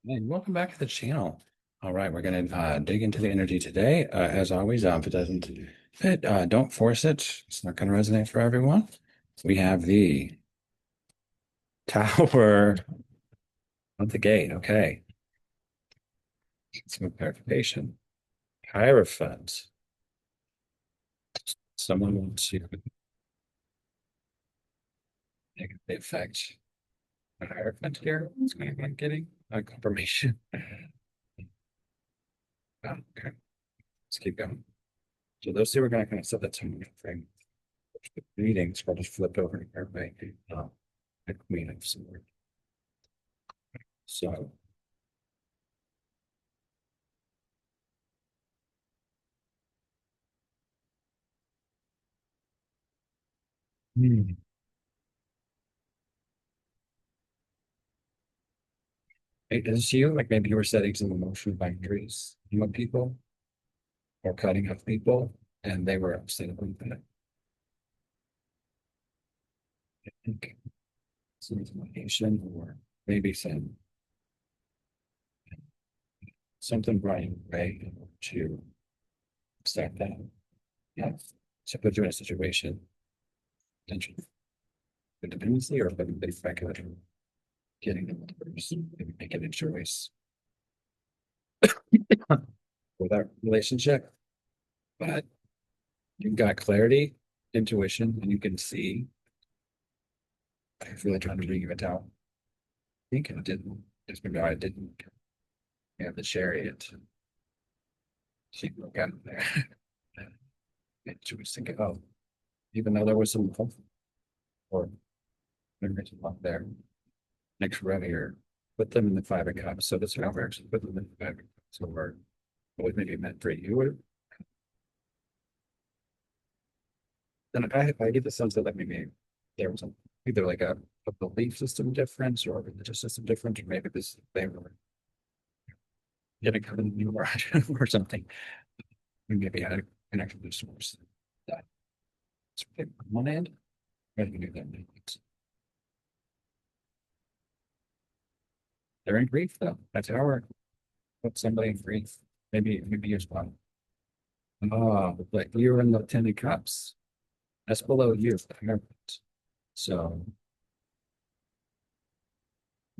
And welcome back to the channel. All right, we're going to dig into the energy today. As always, if it doesn't fit, don't force it. It's not going to resonate for everyone. We have the Tower of the Gate. Okay, some clarification. Hierophant. Someone wants to make the effect. A Hierophant here. What's going on? Getting a confirmation. Oh, okay, let's keep going. So those two are going to kind of set that tone frame. Readings, I'll just flip over to everybody. The Queen of Swords. So, hmm. Is you like maybe you were setting some emotional boundaries with people or cutting off people and they were upset about that? I think some communication or maybe something brought you away to start that. Yeah. To put you in a situation, potentially the dependency or maybe they speculate getting them first, maybe making a choice for that relationship. But you've got clarity, intuition, and you can see. I was really trying to bring it out. I think it didn't. Just maybe I didn't have the chariot. She broke out of there. And she was thinking, oh, even though there was some or there's a lot there. Next row here, put them in the five of cups. So this round, we're actually put them in the five of cups. So we're what maybe meant for you. Then I get the sense that like maybe there was either like a belief system difference or a religious system difference, or maybe this they were getting kind of new or something. We maybe had a connection to the source that on one end, maybe do that. They're in grief though. That's how we're put somebody in grief. Maybe you're spot. Oh, but you're in the ten of cups. That's below you. So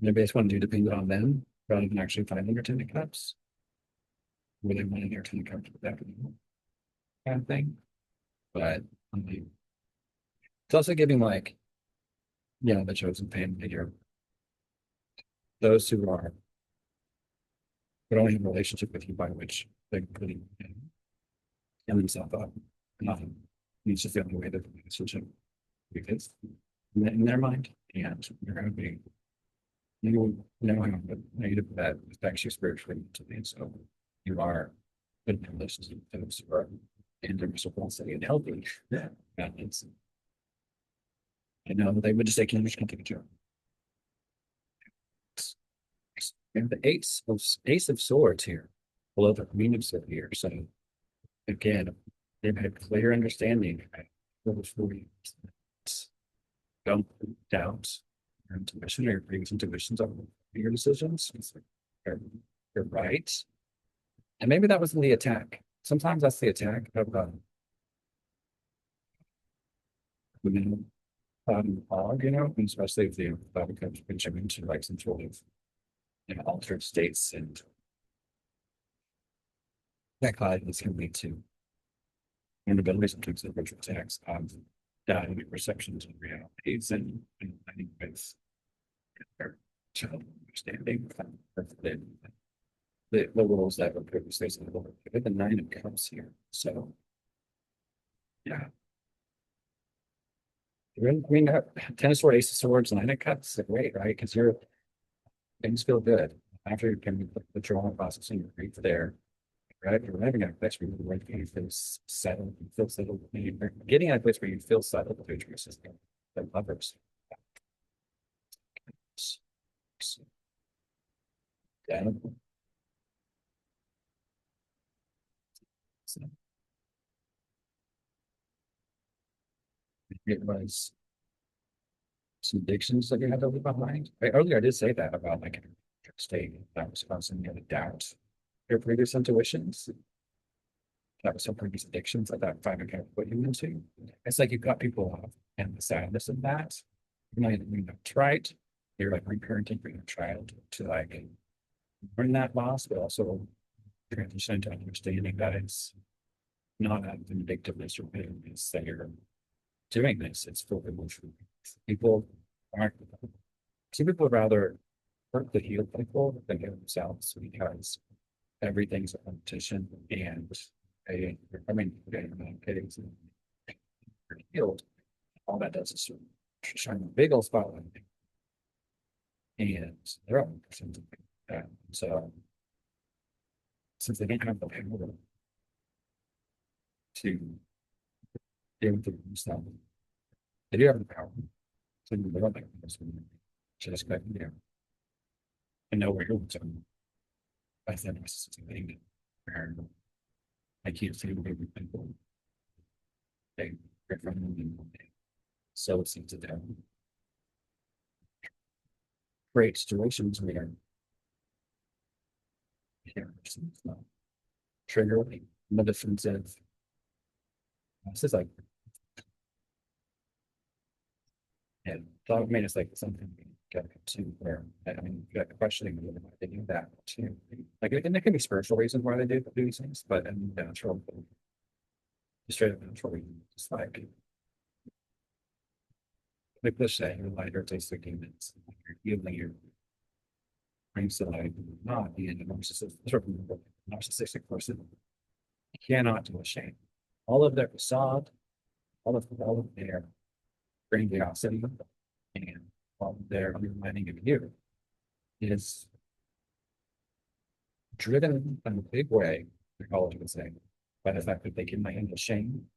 maybe I just want to do depend on them rather than actually finding your ten of cups. Where they wanted your ten of cups with that kind of thing. But it's also giving like, the chosen family here. Those who are but only have a relationship with you by which they're putting in themselves up. Nothing needs to feel the way that the relationship because in their mind, and you're going to be you know how negative that affects you spiritually mentally. And so you are good in relationship with those who are in their responsibility and healthy. Yeah. And it's they would just say, can you just come take a joke? And the ace of swords here, below the queen of swords here. So again, they've had clear understanding of don't doubt your intuition or your previous intuitions of your decisions. You're, you're right. And maybe that was in the attack. Sometimes that's the attack of women fog, and especially if the thought becomes contributing to like some sort of altered states and that cloudiness can lead to vulnerabilities in terms of virtual attacks of doubting perceptions and realities and I think with their child understanding the rules that were previously in the world. The nine of cups here. So yeah. We got ten of swords, ace of swords, nine of cups. Great, right? Because things feel good after you can the trauma processing your grief there. Right? You're having a place where you feel settled, you feel settled. You're getting at a place where you feel settled with your system. The lovers. Yeah. So it was some addictions that you had to leave behind. Earlier, I did say that about like state that was causing you to doubt your previous intuitions. That was some previous addictions that that finally kind of put you into. It's like you've got people off and the sadness of that. You know, it's right. You're like reparenting for your child to like learn that loss, but also transition to understanding that it's not out of vindictiveness or bitterness that you're doing this. It's for emotion. People aren't, some people would rather hurt the healed people than heal themselves because everything's a competition and I mean, getting healed. All that does is shine a big old spotlight and they're up for something like that. So since they don't have the power to deal with themselves, they do have the power to do their own thing. Just like, you know, and know where you're going. I said, I can't say what people they get from them. So it seems that they're great situations where trigger the defensive. This is like, and thought made us like something we get to where I mean, you got questioning why they do that too. Like, and there can be spiritual reasons why they do these things, but I mean, natural, straight up natural reasons, just like the say, your lighter tastes like demons, you're healing your brings to life, not being a narcissistic person. You cannot do a shame. All of their facade, all of their grandiosity, and all of their undermining of you is driven in a big way, the college would say, by the fact that they can handle shame,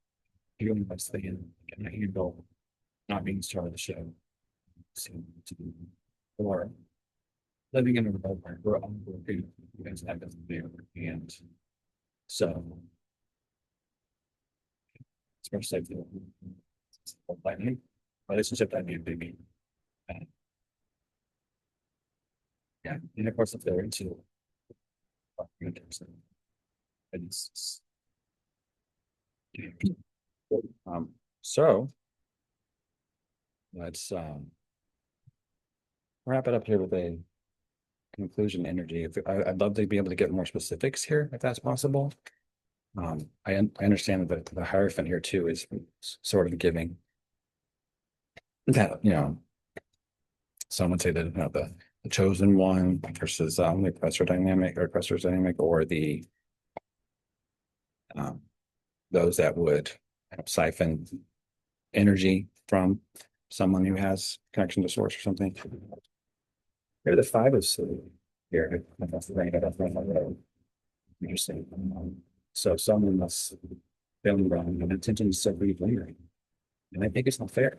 feeling less than, can handle not being star of the show, or living in a world where we're all working against that doesn't do. And so, especially if the lightning relationship that need to be, yeah, and of course, if they're into it's so let's wrap it up here with a conclusion energy. I'd love to be able to get more specifics here if that's possible. I understand that the Hierophant here too is sort of giving that, you know, some would say that, you know, the chosen one versus the oppressor dynamic or oppressor's dynamic, or the those that would siphon energy from someone who has connection to source or something. Here, the five of here. That's the right. Interesting. So someone must feeling wrong and attention is so brief lingering. And I think it's not fair.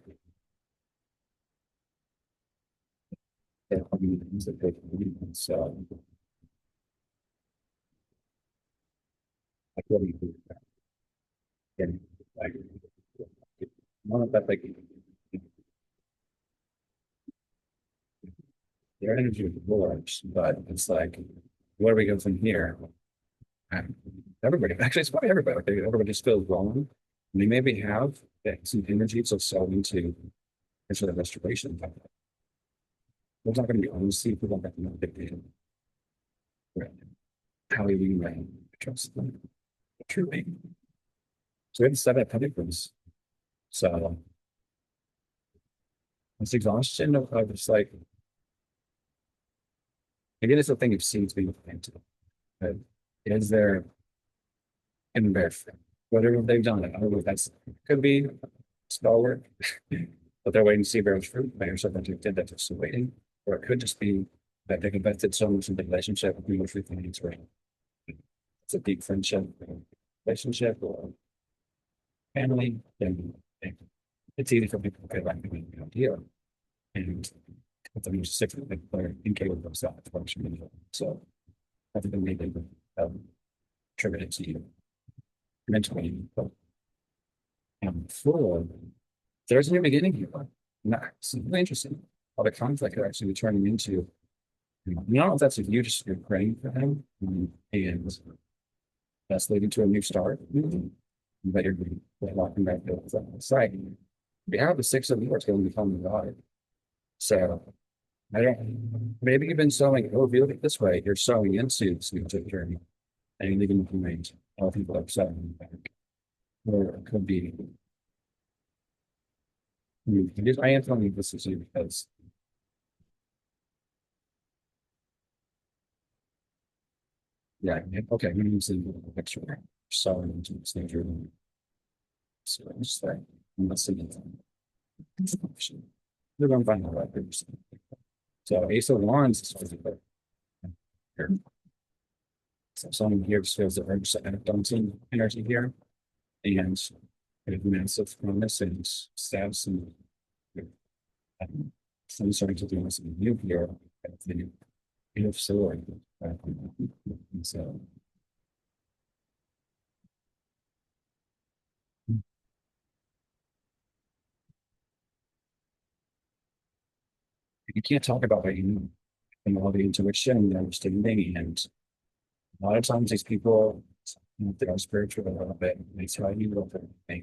So I really agree with that. And like, one of that, like, their energy works, but it's like, where do we go from here? And everybody, actually, it's probably everybody. Like, everybody just feels wrong. And they maybe have some energies of so into sort of restoration. There's not going to be honesty if we don't have to know right. How we really trust them truly. So we have to set up pendulums. So it's exhaustion of just like, again, it's the thing you've seen to be into. But is there in their whatever they've done? I don't know if that's could be spell work, but they're waiting to see bears fruit. Maybe something did that just waiting, or it could just be that they've invested so much in the relationship with mutual feelings, where it's a deep friendship, relationship, or family. Then it's easy for people to get like the idea, and with the most sick, they're incapable of themselves. So I think maybe attributed to you mentally, but full. There's a new beginning here. It's really interesting. All the conflict are actually turning into You know if that's if you just you're praying for him, and that's leading to a new start. But you're walking back to the site. If you have the six of yours going to become the God. So I don't maybe you've been sowing, oh, if you look at it this way, you're sowing into this new journey and you're leaving behind all people are sowing back. Or it could be I am telling you this is you because yeah, okay, I'm gonna see the picture sowing into this new journey. So I'm just like I'm not seeing anything. They're gonna find the right person. So Ace of Wands is supposed to be here. So someone here just feels the urge to act on some energy here. And a massive promise and stabs and some starting to do some new here at the end of sword. So you can't talk about what you know and all the intuition and the understanding. And a lot of times these people, they are spiritual a little bit, they tell you what they're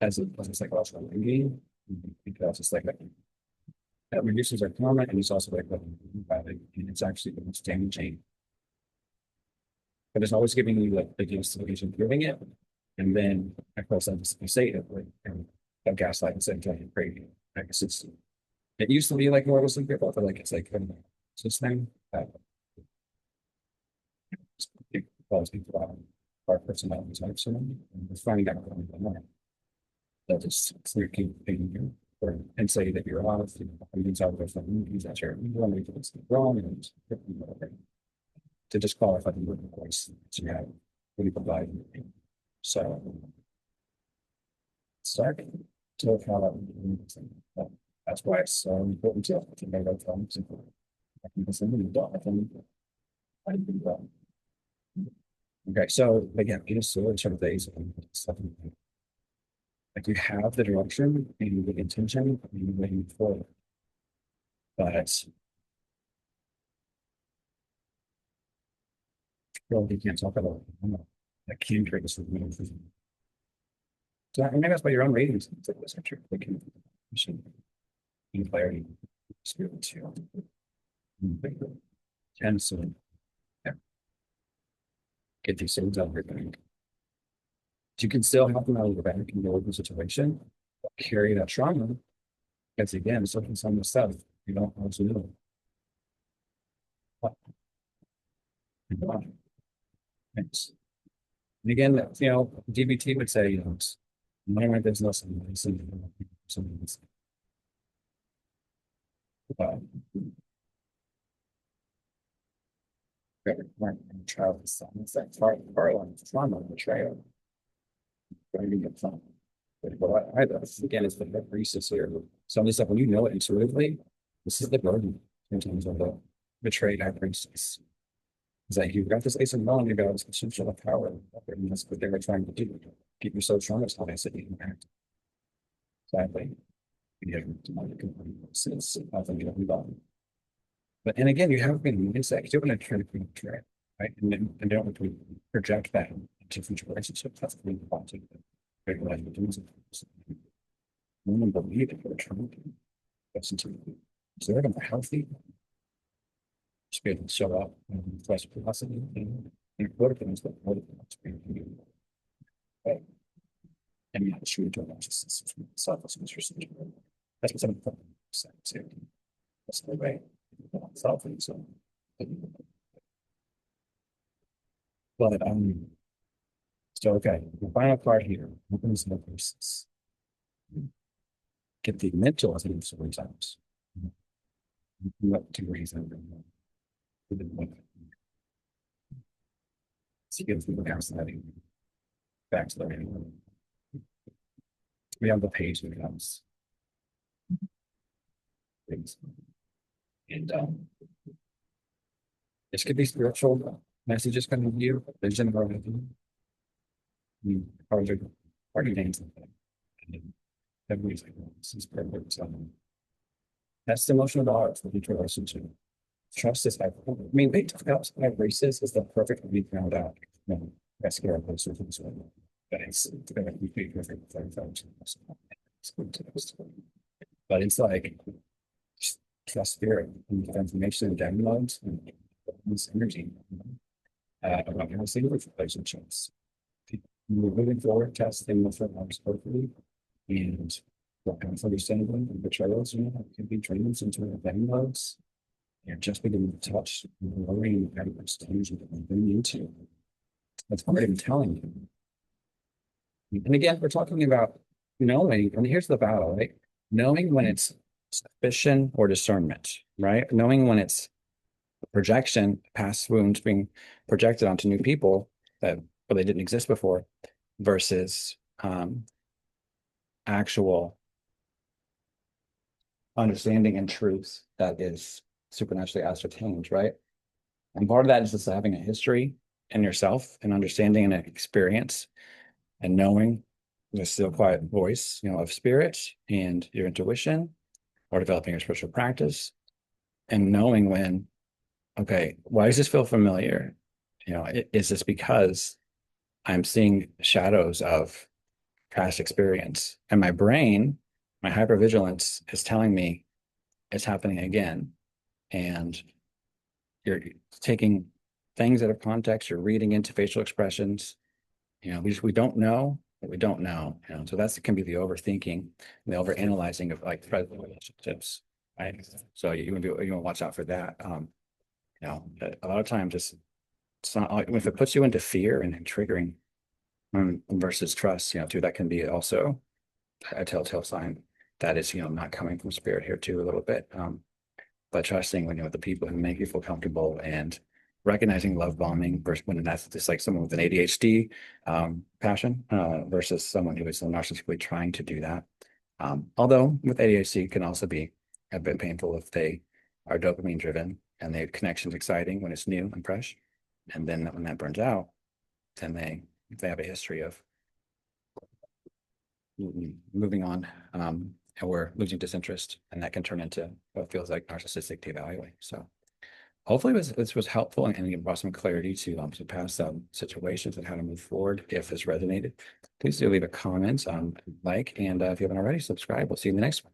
as a psychological reading, because it's like that reduces our karma and it's also like and it's actually the most damaging. But it's always giving you like the justification proving it. And then of course I just say it like a gaslight and saying you're crazy. I guess it used to be like more of a secret, but like it's like it's this thing that calls people out our personality types and we're finding out more. They'll just keep thinking you and say that you're off, and use out of use that your wrong wrong and to disqualify the word voice that you have when you provide. So starting to how that's why it's so important to make our thumbs and I can listen to the dog. I think okay, so again, it is so sort of days stuff like you have the direction and the intention and you're waiting for it. But well, you can't talk about it. That can create this so I mean, that's why your own ratings like this picture. They can in clarity, spirit too. And so yeah, get these things out of your bank. You can still help them out of your bank in the open situation, but carry that trauma. Because again, it's looking some of the stuff you don't want to know. Thanks. And again, you know, DBT would say, you know, it's none of my business and something. Child is son. It's like far along trauma, betrayal. Going to get some. But what again, it's the high priestess here. Some of this stuff, when you know it intuitively, this is the burden in terms of the betrayed high priestess. Is that you've got this ace of melon, you've got this potential of power, and that's what they were trying to do. Keep you so traumatized that you can act. Sadly, you have since I think you'll be on. But and again, you haven't been insect, you're going to try to portray, right? And don't project that into future relationships. That's really important. Great life doing women believe in what trying to that's into so they're going to be healthy, just be able to show up and fresh velocity and what things that what right? And you have to shoot to a narcissist, selflessness or something. That's what some of the say too. That's the way. Selfless. So but so okay, the final part here opens the process. Get the mental as so many times. What degrees and so gives the counseling back to the we have the page that comes things. And this could be spiritual messages coming to you, vision or anything. You probably party names and everybody's like, this is perfect. That's the emotional dollars for each relationship. trust is, I mean, they talk about my races is the perfect way to found out. That's scary person as well. But it's gonna be perfect for folks. But it's like just trust spirit and the information and downloads and this energy about how to see with relationships. We're moving forward, testing the front arms hopefully, and what kind of understanding and betrayals, it can be dreams into downloads. You're just beginning to touch worrying about exchange that we've been into. That's what I'm telling you. And again, we're talking about knowing, and here's the battle, right? Knowing when it's suspicion or discernment, right? Knowing when it's projection, past wounds being projected onto new people that well, they didn't exist before, versus actual understanding and truth that is supernaturally ascertained, right? And part of that is just having a history in yourself and understanding and experience and knowing the still quiet voice, of spirit and your intuition or developing your spiritual practice and knowing when, okay, why does this feel familiar? Is this because I'm seeing shadows of past experience and my brain, my hypervigilance is telling me it's happening again. And you're taking things out of context, you're reading into facial expressions. We don't know what we don't know. So that's can be the overthinking, the overanalyzing of like present relationships, right? So you want to watch out for that. A lot of times it's not if it puts you into fear and triggering versus trust, too, that can be also a telltale sign that is, not coming from spirit here too a little bit. But trusting when the people who make you feel comfortable and recognizing love bombing versus when that's just like someone with an ADHD passion versus someone who is narcissistically trying to do that. Although with ADHD it can also be a bit painful if they are dopamine driven and the connection's exciting when it's new and fresh. And then when that burns out, then if they have a history of moving on or losing disinterest, and that can turn into what feels like narcissistic devaluing. So hopefully this was helpful and it brought some clarity to past situations and how to move forward. If this resonated, please do leave a comment, like, and if you haven't already, subscribe. We'll see you in the next one.